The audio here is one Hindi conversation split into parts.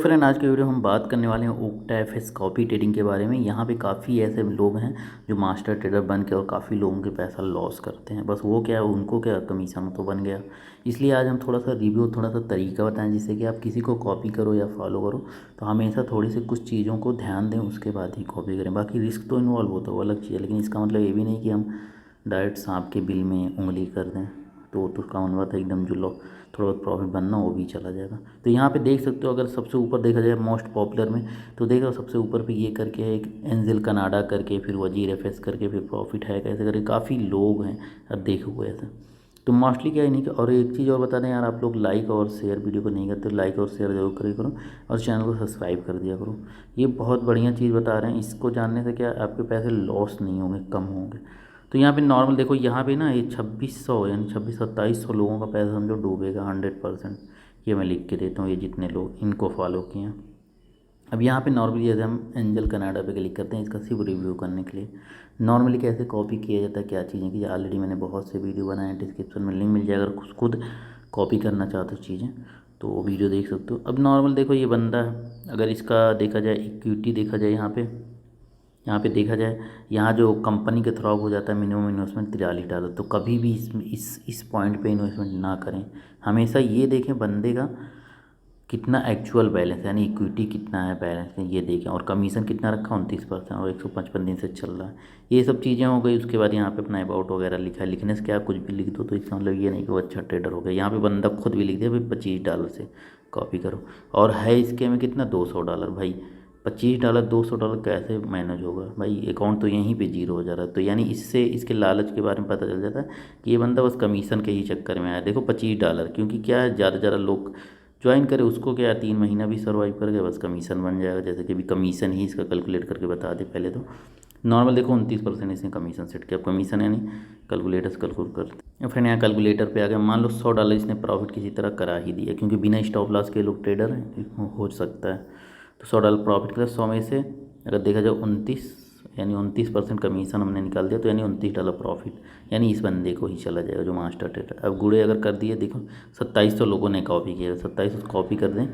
फ्रेंड, आज के वीडियो हम बात करने वाले हैं ओक्टाएफएस कॉपी ट्रेडिंग के बारे में। यहाँ पे काफ़ी ऐसे लोग हैं जो मास्टर ट्रेडर बन के और काफ़ी लोगों के पैसा लॉस करते हैं। बस वो क्या है, उनको क्या कमीशन तो बन गया। इसलिए आज हम थोड़ा सा रिव्यू, थोड़ा सा तरीका बताएं जिससे कि आप किसी को कॉपी करो या फॉलो करो तो हमेशा थोड़ी सी कुछ चीज़ों को ध्यान दें, उसके बाद ही कॉपी करें। बाकी रिस्क तो इन्वॉल्व होता है, वो अलग चीज़ है, लेकिन इसका मतलब ये भी नहीं कि हम डायरेक्ट सांप के बिल में उंगली कर दें तो उसका मतलब एकदम जो लो थोड़ा बहुत प्रॉफिट बनना वो भी चला जाएगा। तो यहाँ पे देख सकते हो, अगर सबसे ऊपर देखा जाए मोस्ट पॉपुलर में, तो देख रहे हो सबसे ऊपर पे ये करके है, एक एंजल कनाडा करके, फिर वजीर एफएस करके, फिर प्रॉफिट है कैसे करके काफ़ी लोग हैं। अब देखो ऐसा तो मोस्टली क्या है नहीं कि। और एक चीज़ और बता दें यार, आप लोग लाइक और शेयर वीडियो को नहीं करते, लाइक और शेयर जरूर करिए करो और चैनल को सब्सक्राइब कर दिया करो। ये बहुत बढ़िया चीज़ बता रहे हैं, इसको जानने से क्या आपके पैसे लॉस नहीं होंगे, कम होंगे। तो यहाँ पे नॉर्मल देखो, यहाँ पे ना ये 2600 यानी 2600-2700 लोगों का पैसा समझो डूबेगा 100%। ये मैं लिख के देता हूँ, ये जितने लोग इनको फॉलो किए हैं। अब यहाँ पे नॉर्मली जैसे हम एंजल कनाडा पे क्लिक करते हैं इसका सिर्फ रिव्यू करने के लिए। नॉर्मली कैसे कॉपी किया जाता है, क्या चीज़ें की, ऑलरेडी मैंने बहुत से वीडियो बनाए हैं, डिस्क्रिप्शन में लिंक मिल जाएगा। अगर खुद कॉपी करना चाहते हो चीज़ें तो वो वीडियो देख सकते हो। अब नॉर्मल देखो, ये बंदा है, अगर इसका देखा जाए इक्विटी देखा जाए यहाँ पे देखा जाए, यहाँ जो कंपनी के थ्रू हो जाता है मिनिमम इन्वेस्टमेंट $43। तो कभी भी इस पॉइंट पे इन्वेस्टमेंट ना करें। हमेशा ये देखें बंदे का कितना एक्चुअल बैलेंस है, यानी इक्विटी कितना है, बैलेंस है, ये देखें। और कमीशन कितना रखा 29% और 155 दिन से चल रहा है। ये सब चीज़ें हो गई। उसके बाद यहाँ पे अपना अबाउट वगैरह लिखा है। लिखने से क्या, कुछ भी लिख दो तो इसका मतलब ये नहीं कि वो अच्छा ट्रेडर हो गया। यहाँ पे बंदा खुद भी लिख दिया भाई $25 से कॉपी करो। और है इसके में कितना, $200 भाई। $25 $200 कैसे मैनेज होगा भाई, अकाउंट तो यहीं पे जीरो हो जा रहा है। तो यानी इससे इसके लालच के बारे में पता चल जाता है कि ये बंदा बस कमीशन के ही चक्कर में आया। देखो $25, क्योंकि क्या है, ज़्यादा से ज़्यादा लोग ज्वाइन करे, उसको क्या 3 महीना भी सर्वाइव कर गया, बस कमीशन बन जाएगा। जैसे कि भी कमीशन ही इसका कैलकुलेट करके बता दे पहले तो। नॉर्मल देखो 29% इसने कमीशन सेट किया। अब कमीशन है नहीं, कैलकुलेटर से कैलकुलेट करते। फ्रेंड यहाँ कैलकुलेटर पे आ गया, मान लो $100 इसने प्रॉफिट किसी तरह करा ही दिया, क्योंकि बिना स्टॉप लॉस के लोग ट्रेडर हैं, हो सकता है। तो $100 प्रॉफिट करा, 100 में से अगर देखा जाए 29 यानी 29% कमीशन हमने निकाल दिया, तो यानी $29 प्रॉफिट, यानी इस बंदे को ही चला जाएगा जो मास्टर ट्रेडर। अब गुड़े अगर कर दिए, देखो 2700 लोगों ने कॉपी किया, 2700 कॉपी कर दें,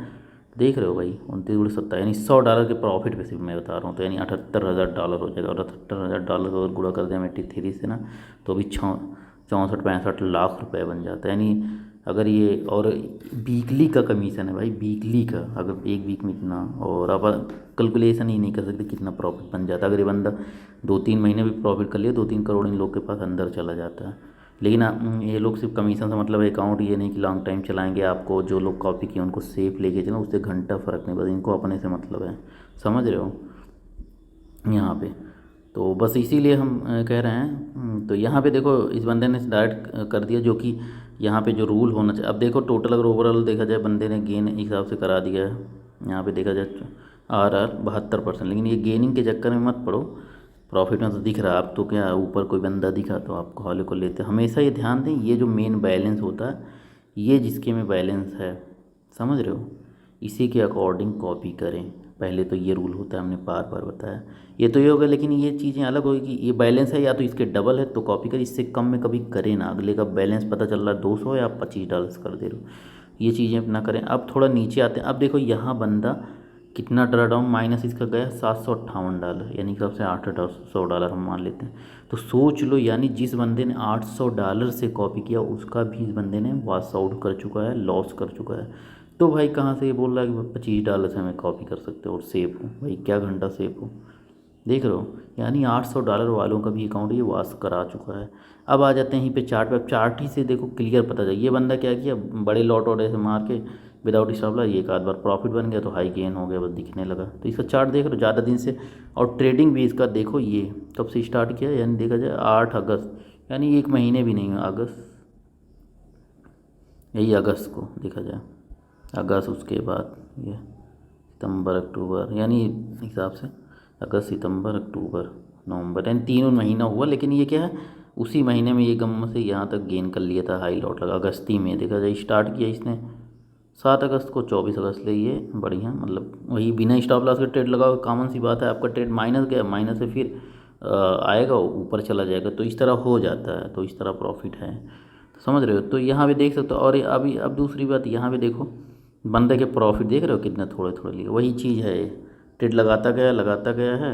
देख रहे हो भाई 29 गुड़े 27 यानी $100 के प्रॉफिट पे सिर्फ मैं बता रहा हूँ। तो यानी $78,000 हो जाएगा। और $78,000 को अगर गुड़ा कर दें 83 से ना, तो भी 64-65 लाख रुपए बन जाता है। यानी अगर ये, और वीकली का कमीशन है भाई, वीकली का, अगर एक वीक में इतना, और अब कैलकुलेशन ही नहीं कर सकते कितना प्रॉफिट बन जाता है। अगर ये बंदा 2-3 महीने भी प्रॉफिट कर लिया, 2-3 करोड़ इन लोग के पास अंदर चला जाता है। लेकिन ये लोग सिर्फ कमीशन से मतलब अकाउंट, ये नहीं कि लॉन्ग टाइम चलाएंगे। आपको जो लोग कॉपी किए उनको सेफ लेके चलो, उससे घंटा फ़र्क नहीं पड़ता, इनको अपने से मतलब है, समझ रहे हो यहाँ पे। तो बस इसीलिए हम कह रहे हैं। तो यहाँ पे देखो इस बंदे ने डायरेक्ट कर दिया, जो कि यहाँ पे जो रूल होना चाहिए। अब देखो टोटल अगर ओवरऑल देखा जाए, बंदे ने गेन हिसाब से करा दिया है। यहाँ पे देखा जाए RR 72%, लेकिन ये गेनिंग के चक्कर में मत पड़ो। प्रॉफिट में तो दिख रहा है, आप तो क्या ऊपर कोई बंदा दिखा तो आप हॉले को लेते। हमेशा ये ध्यान दें, ये जो मेन बैलेंस होता है, ये जिसके में बैलेंस है, समझ रहे हो, इसी के अकॉर्डिंग कॉपी करें। पहले तो ये रूल होता है, हमने बार बार बताया। ये तो ये होगा, लेकिन ये चीज़ें अलग होगी। ये बैलेंस है या तो इसके डबल है तो कॉपी कर, इससे कम में कभी करें ना। अगले का बैलेंस पता चल रहा है 200 या आप $25 कर दे रहे हो, ये चीज़ें ना करें। अब थोड़ा नीचे आते हैं। अब देखो यहाँ बंदा कितना ड्रा डाउन माइनस इसका गया $758, यानी कि सबसे $800 हम मान लेते हैं। तो सोच लो, यानी जिस बंदे ने $800 से कॉपी किया, उसका भी इस बंदे ने वॉश आउट कर चुका है, लॉस कर चुका है। तो भाई कहाँ से ये बोल रहा है कि $25 से हमें कॉपी कर सकते हो और सेफ हो? भाई क्या घंटा सेफ हो, देख रहे हो। यानी $800 वालों का भी अकाउंट ये वाश करा चुका है। अब आ जाते हैं यहीं पे चार्ट पे। अब चार्ट ही से देखो क्लियर पता चला, ये बंदा क्या किया, बड़े लॉट ऑर्डर से मार के विदाउट स्टॉप लॉस, ये एक आध बार प्रॉफिट बन गया तो हाई गेन हो गया, बस दिखने लगा। तो इसका चार्ट देख रहे हो ज़्यादा दिन से। और ट्रेडिंग भी इसका देखो, ये कब से स्टार्ट किया, यानी देखा जाए 8 अगस्त, यानी 1 महीने भी नहीं हुआ, अगस्त, यही अगस्त को देखा जाए, अगस्त, उसके बाद ये सितंबर अक्टूबर, यानी हिसाब से अगस्त सितंबर अक्टूबर नवंबर, यानी 3 महीना हुआ। लेकिन ये क्या है, उसी महीने में ये गम से यहाँ तक गेन कर लिया था, हाई लॉट लगा अगस्ती में देखा जाए। स्टार्ट किया इसने 7 अगस्त को, 24 अगस्त ले, ये बढ़िया, मतलब वही बिना स्टॉप लॉस का ट्रेड लगाओ, कॉमन सी बात है। आपका ट्रेड माइनस गया, माइनस से फिर आएगा, ऊपर चला जाएगा, तो इस तरह हो जाता है। तो इस तरह प्रॉफिट है, तो समझ रहे हो। तो यहाँ पे देख सकते हो। और अभी अब दूसरी बात यहाँ पे देखो, बंदे के प्रॉफिट देख रहे हो कितने थोड़े थोड़े लिए, वही चीज़ है ये। ट्रेड लगाता गया है,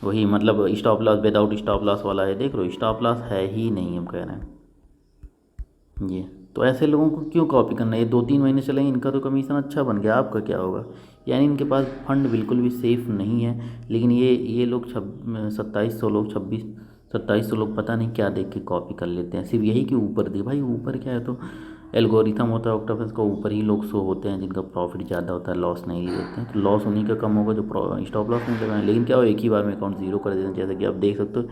वही मतलब stop loss without stop loss वाला है, देख रहे हो स्टॉप लॉस है ही नहीं, हम कह रहे हैं ये। तो ऐसे लोगों को क्यों कॉपी करना है? ये 2-3 महीने चलेंगे, इनका तो कमीशन अच्छा बन गया, आपका क्या होगा? यानी इनके पास फंड बिल्कुल भी सेफ़ नहीं है। लेकिन ये लोग 2700 लोग 2700 लोग पता नहीं क्या देख के कॉपी कर लेते हैं, सिर्फ यही कि ऊपर दे भाई, ऊपर क्या है, तो एल्गोरिथम होता है ऑक्टोपस का, ऊपर ही लोग शो होते हैं जिनका प्रॉफिट ज़्यादा होता है, लॉस नहीं लिए होते हैं। तो लॉस उन्हीं का कम होगा जो स्टॉप लॉस नहीं लगाए। लेकिन क्या हो, एक ही बार में अकाउंट ज़ीरो कर देते हैं, जैसे कि आप देख सकते हो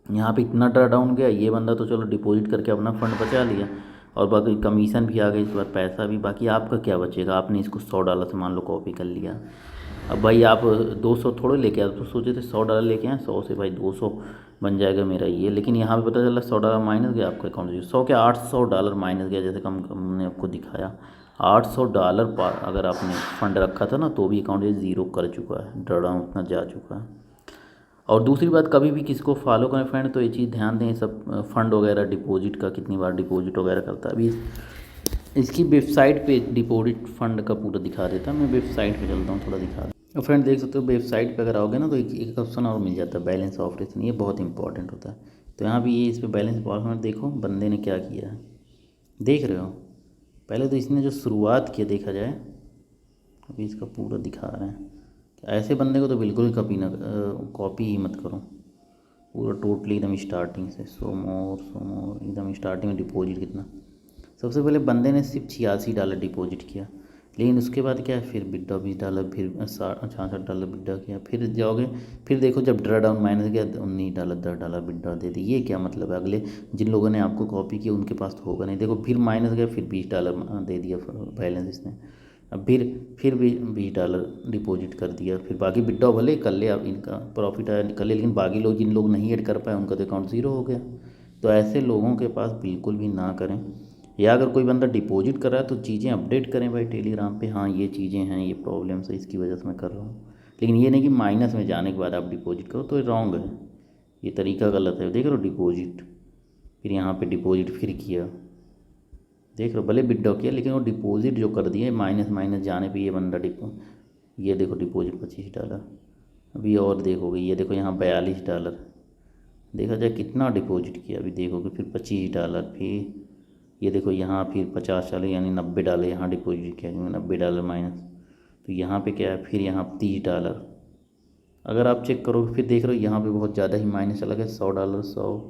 यहाँ पे इतना ड्रा डाउन गया, ये बंदा तो चलो डिपॉजिट करके अपना फंड बचा लिया, और बाकी कमीशन भी आ गई, इस बार पैसा भी, बाकी आपका क्या बचेगा? आपने इसको $100 से मान लो कॉपी कर लिया। अब भाई आप 200 थोड़े लेके आए, तो सोचे थे $100 लेके आए, 100 से भाई 200 बन जाएगा मेरा ये। लेकिन यहाँ पे पता चला $100 माइनस गया आपका अकाउंट से, 100 के $800 माइनस गया, जैसे कम हमने आपको दिखाया। $800 अगर आपने फंड रखा था ना, तो भी अकाउंट ये ज़ीरो कर चुका है, ड्रॉडाउन उतना जा चुका है। और दूसरी बात, कभी भी किसी को फॉलो करें फ्रेंड, तो ये चीज़ ध्यान दें, सब फंड वगैरह डिपॉजिट का कितनी बार डिपॉजिट वगैरह करता है। अभी इसकी वेबसाइट पे डिपॉजिट फंड का पूरा दिखा देता है, मैं वेबसाइट पे चलता हूँ, थोड़ा दिखा और फ्रेंड देख सकते हो वेबसाइट पे अगर आओगे ना, तो एक ऑप्शन और मिल जाता है, बैलेंस ऑपरेशन, ये बहुत इंपॉर्टेंट होता है। तो यहाँ भी ये इस पर बैलेंस ऑपरेशन देखो बंदे ने क्या किया है, देख रहे हो? पहले तो इसने जो शुरुआत किया देखा जाए, अभी इसका पूरा दिखा रहे हैं। ऐसे बंदे को तो बिल्कुल ही कॉपी ही मत करो, पूरा टोटली एकदम स्टार्टिंग से सो मोर एकदम स्टार्टिंग में डिपॉजिट कितना। सबसे पहले बंदे ने सिर्फ $86 डिपॉजिट किया, लेकिन उसके बाद क्या है, फिर बिड्डा $20, फिर $66 बिड्डा किया, फिर जाओगे, फिर देखो जब ड्रा डाउन माइनस गया $19 $10 बिड्डा दे दी। ये क्या मतलब है? अगले जिन लोगों ने आपको कॉपी किया उनके पास तो होगा नहीं। देखो फिर माइनस गया, फिर $20 दे दिया बैलेंस इसने, अब फिर भी $20 डिपॉजिट कर दिया, फिर बाकी बिड्डा भले कर ले, आप इनका प्रॉफिट आया कर ले, लेकिन बाकी लोग जिन लोग नहीं ऐड कर पाए उनका तो अकाउंट ज़ीरो हो गया। तो ऐसे लोगों के पास बिल्कुल भी ना करें। या अगर कोई बंदा डिपॉजिट कर रहा है तो चीज़ें अपडेट करें भाई टेलीग्राम पे, हाँ ये चीज़ें हैं, ये प्रॉब्लम्स है, इसकी वजह से मैं कर रहा हूँ। लेकिन ये नहीं कि माइनस में जाने के बाद आप डिपॉजिट करो, तो ये रॉन्ग है, ये तरीका गलत है। देख रहे हो डिपॉजिट, फिर यहाँ पे डिपॉजिट फिर किया, देख रहे हो, भले विड्रॉ किया लेकिन वो डिपॉजिट जो कर दिए माइनस माइनस जाने पे ये बंदा ये देखो डिपॉजिट $25। अभी और देखोगे, ये देखो यहाँ $42, देखा जाए कितना डिपॉजिट किया, अभी देखोगे फिर $25, फिर ये देखो यहाँ फिर $50 यानी $90 यहाँ डिपॉजिट किया, $90 माइनस, तो यहाँ पे क्या है, फिर यहाँ $30। अगर आप चेक करोगे फिर देख रहे हो यहाँ पे बहुत ज़्यादा ही माइनस चला गया, $100 100,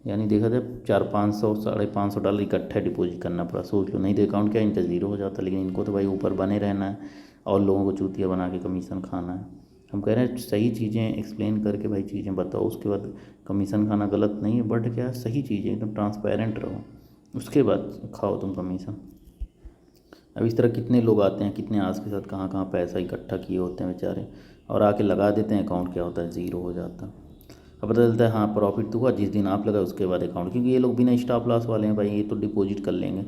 यानी देखा जाए 400-500 $550 इकट्ठा डिपॉजिट करना पड़ा। सोच लो, नहीं तो अकाउंट क्या इनका ज़ीरो हो जाता। लेकिन इनको तो भाई ऊपर बने रहना है और लोगों को चूतिया बना के कमीशन खाना है। हम कह रहे हैं सही चीज़ें एक्सप्लेन करके भाई चीज़ें बताओ, उसके बाद कमीशन खाना गलत नहीं है, बट क्या सही चीज़ें एकदम ट्रांसपेरेंट रहो, उसके बाद खाओ तुम कमीशन। अब इस तरह कितने लोग आते हैं, कितने आज के साथ कहाँ कहाँ पैसा इकट्ठा किए होते हैं बेचारे, और आके लगा देते हैं, अकाउंट क्या होता है ज़ीरो हो जाता है। अब पता चलता है हाँ प्रॉफिट तो हुआ जिस दिन आप लगाए उसके बाद अकाउंट, क्योंकि ये लोग बिना स्टॉप लॉस वाले हैं भाई, ये तो डिपॉजिट कर लेंगे।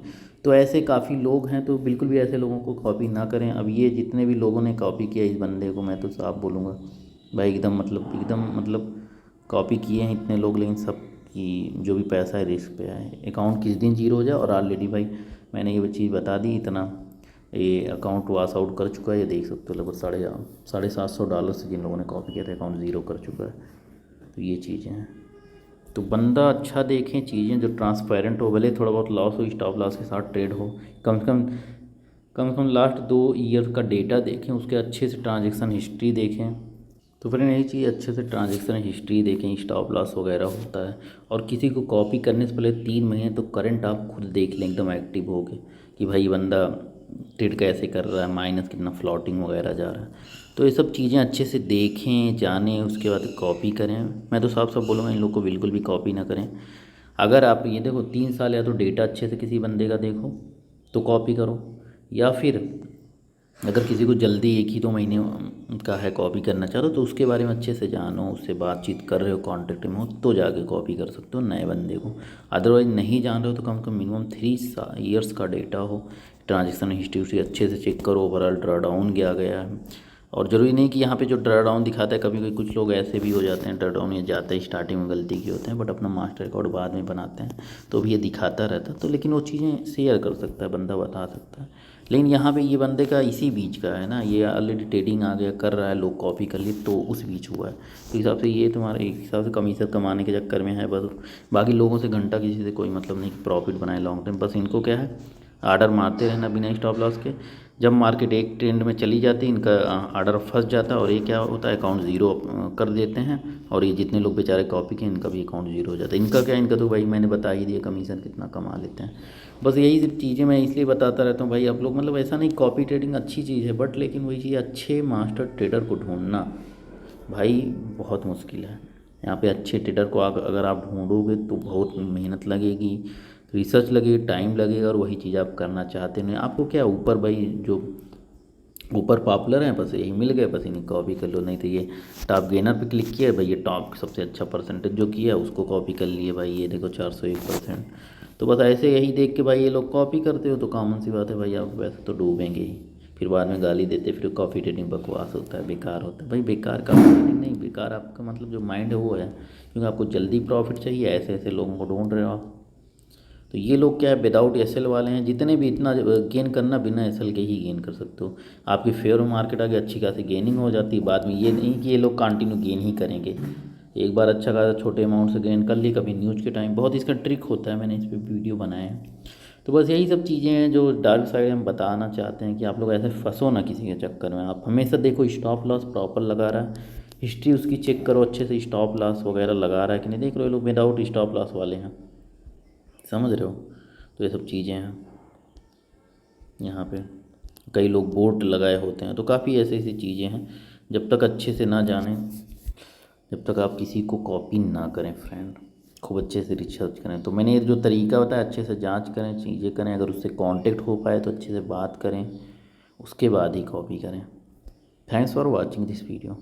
तो ऐसे काफ़ी लोग हैं, तो बिल्कुल भी ऐसे लोगों को कॉपी ना करें। अब ये जितने भी लोगों ने कॉपी किया इस बंदे को, मैं तो साफ बोलूँगा भाई एकदम मतलब कॉपी किए हैं इतने लोग, लेकिन सब की जो भी पैसा है रिस्क पे आए, अकाउंट किस दिन जीरो हो जाए। और ऑलरेडी भाई मैंने ये चीज़ बता दी, इतना ये अकाउंट वॉश आउट कर चुका है, ये देख सकते हो लगभग $750 से जिन लोगों ने कॉपी किया था अकाउंट ज़ीरो कर चुका है। तो ये चीज़ें हैं, तो बंदा अच्छा देखें चीज़ें जो ट्रांसपेरेंट हो, भले थोड़ा बहुत लॉस हो, स्टॉप लॉस के साथ ट्रेड हो, कम से कम लास्ट 2 ईयर का डेटा देखें, उसके अच्छे से ट्रांजेक्शन हिस्ट्री देखें। तो फिर यही चीज़ अच्छे से ट्रांजेक्शन हिस्ट्री देखें, स्टॉप लॉस वगैरह होता है। और किसी को कॉपी करने से पहले 3 महीने तो करंट आप खुद देख लें एकदम एक्टिव हो के, कि भाई बंदा ट्रेड कैसे कर रहा है, माइनस कितना फ्लॉटिंग वगैरह जा रहा है। तो ये सब चीज़ें अच्छे से देखें जानें, उसके बाद कॉपी करें। मैं तो साफ बोलूँगा इन लोग को बिल्कुल भी कॉपी ना करें। अगर आप ये देखो 3 साल या तो डेटा अच्छे से किसी बंदे का देखो तो कॉपी करो, या फिर अगर किसी को जल्दी 1 ही 2 महीने का है कॉपी करना चाह रहे हो तो उसके बारे में अच्छे से जानो, उससे बातचीत कर रहे हो, कॉन्टेक्ट में हो, तो जाके कॉपी कर सकते हो नए बंदे को। अदरवाइज नहीं जान रहे हो तो कम से कम मिनिमम 3 ईयर्स का डेटा हो, ट्रांजेक्शन हिस्ट्री उसे अच्छे से चेक करो, ओवरऑल ड्रा डाउन क्या गया है, और ज़रूरी नहीं कि यहाँ पे जो ड्रा डाउन दिखाता है, कभी कभी कुछ लोग ऐसे भी हो जाते हैं ड्रा डाउन ये जाते हैं स्टार्टिंग में गलती किए होते हैं, बट अपना मास्टर अकाउंट बाद में बनाते हैं तो भी ये दिखाता रहता है। तो लेकिन वो चीज़ें शेयर कर सकता है बंदा, बता सकता है। लेकिन यहाँ पे ये बंदे का इसी बीच का है ना, ये ऑलरेडी ट्रेडिंग आ गया कर रहा है, लोग कॉपी कर लिए तो उस बीच हुआ है। तो हिसाब से ये तुम्हारे एक हिसाब से कमीशन कमाने के चक्कर में है बस। बाकी लोगों से घंटा किसी से कोई मतलब नहीं, प्रॉफिट बनाए लॉन्ग टाइम, बस इनको क्या है आर्डर मारते रहना बिना स्टॉप लॉस के। जब मार्केट एक ट्रेंड में चली जाती है इनका आर्डर फंस जाता है और ये क्या होता है अकाउंट ज़ीरो कर देते हैं। और ये जितने लोग बेचारे कॉपी के इनका भी अकाउंट ज़ीरो हो जाता है। इनका क्या, इनका तो भाई मैंने बता ही दिया कमीशन कितना कमा लेते हैं। बस यही सब चीज़ें मैं इसलिए बताता रहता हूँ भाई, आप लोग मतलब ऐसा नहीं, कॉपी ट्रेडिंग अच्छी चीज़ है बट लेकिन वही चीज़ अच्छे मास्टर ट्रेडर को ढूंढना भाई बहुत मुश्किल है। यहाँ पे अच्छे ट्रेडर को अगर आप ढूंढोगे तो बहुत मेहनत लगेगी, रिसर्च लगेगी, टाइम लगेगा, और वही चीज़ आप करना चाहते नहीं। आपको क्या ऊपर भाई जो ऊपर पॉपुलर हैं बस यही मिल गए, बस इन्हीं कॉपी कर लो। नहीं तो ये टॉप गेनर पे क्लिक किया भाई, ये टॉप सबसे अच्छा परसेंटेज जो किया उसको कॉपी कर लिए भाई, ये देखो 401%। तो बस ऐसे यही देख के भाई ये लोग कॉपी करते हो तो कॉमन सी बात है भाई आप वैसे तो डूबेंगे ही। फिर बाद में गाली देते फिर कॉपी ट्रेडिंग बकवास होता है, बेकार होता है भाई। बेकार कॉपी ट्रेडिंग नहीं, बेकार आपका मतलब जो माइंड है वो है, क्योंकि आपको जल्दी प्रॉफिट चाहिए, ऐसे ऐसे लोगों को ढूंढ रहे हो आप। तो ये लोग क्या है विदाउट एसएल वाले हैं, जितने भी इतना गेन करना बिना एसएल के ही गेन कर सकते हो। आपकी फेयर मार्केट आगे अच्छी खासी गेनिंग हो जाती है, बाद में ये नहीं कि ये लोग कंटिन्यू गेन ही करेंगे। एक बार अच्छा खासा छोटे अमाउंट से गेन कर लिए कभी न्यूज़ के टाइम, बहुत इसका ट्रिक होता है, मैंने इस पर वीडियो बनाए हैं। तो बस यही सब चीज़ें हैं जो डार्क साइड हम बताना चाहते हैं कि आप लोग ऐसे फंसो ना किसी के चक्कर में। आप हमेशा देखो स्टॉप लॉस प्रॉपर लगा रहा है, हिस्ट्री उसकी चेक करो अच्छे से, स्टॉप लॉस वगैरह लगा रहा है कि नहीं, देख लो ये लोग विदाउट स्टॉप लॉस वाले हैं, समझ रहे हो। तो ये सब चीज़ें हैं यहाँ पे, कई लोग बोर्ड लगाए होते हैं, तो काफ़ी ऐसी ऐसी चीज़ें हैं। जब तक अच्छे से ना जानें, जब तक आप किसी को कॉपी ना करें फ्रेंड, खूब अच्छे से रिसर्च करें। तो मैंने ये जो तरीका बताया अच्छे से जांच करें, चीज़ें करें, अगर उससे कांटेक्ट हो पाए तो अच्छे से बात करें, उसके बाद ही कॉपी करें। Thanks for watching this video.